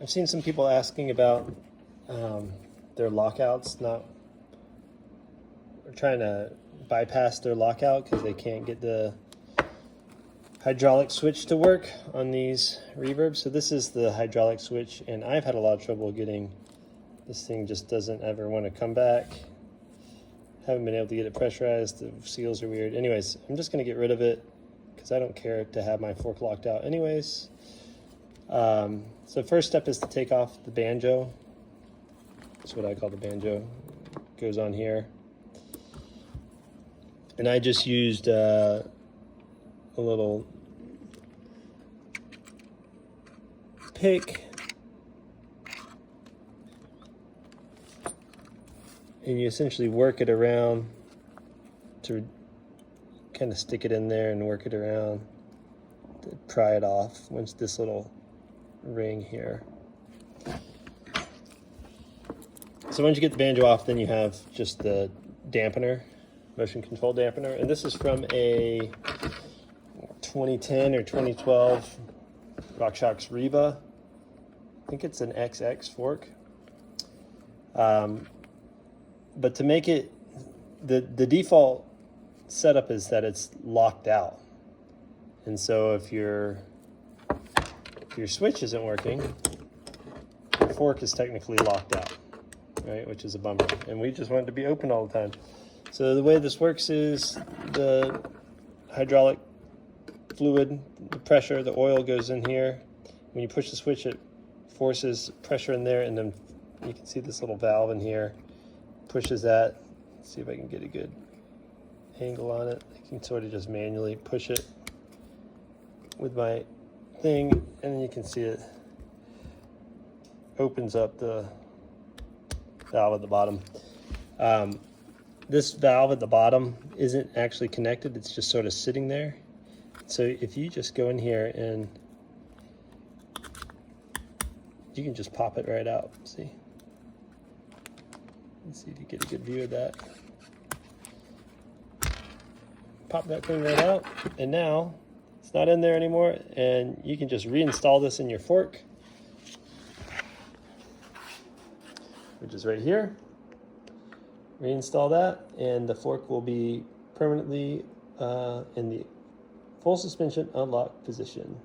I've seen some people asking about their lockouts, trying to bypass their lockout because they can't get the hydraulic switch to work on these reverbs. So this is the hydraulic switch, and I've had a lot of trouble getting this thing, just doesn't ever want to come back. Haven't been able to get it pressurized. The seals are weird. Anyways, I'm just going to get rid of it because I don't care to have my fork locked out anyways. So first step is to take off the banjo. That's what I call the banjo. It goes on here. And I just used a little pick, and you essentially work it around to kind of stick it in there and work it around to pry it off once this little ring here. So once you get the banjo off, then you have just the dampener, motion control dampener, and this is from a 2010 or 2012 Rockshox Reba. I think it's an XX fork. But to make it, the default setup is that it's locked out. And so if your switch isn't working, the fork is technically locked out, right? Which is a bummer. And we just want it to be open all the time. So the way this works is the hydraulic fluid, the pressure, the oil goes in here. When you push the switch, it forces pressure in there, and then you can see this little valve in here pushes that. Let's see if I can get a good angle on it. I can sort of just manually push it with my thing, and then you can see it opens up the valve at the bottom. This valve at the bottom isn't actually connected, it's just sort of sitting there. So if you just go in here and you can just pop it right out, see? Let's see if you get a good view of that. Pop that thing right out, and now it's not in there anymore, and you can just reinstall this in your fork, which is right here. Reinstall that, and the fork will be permanently in the full suspension unlock position.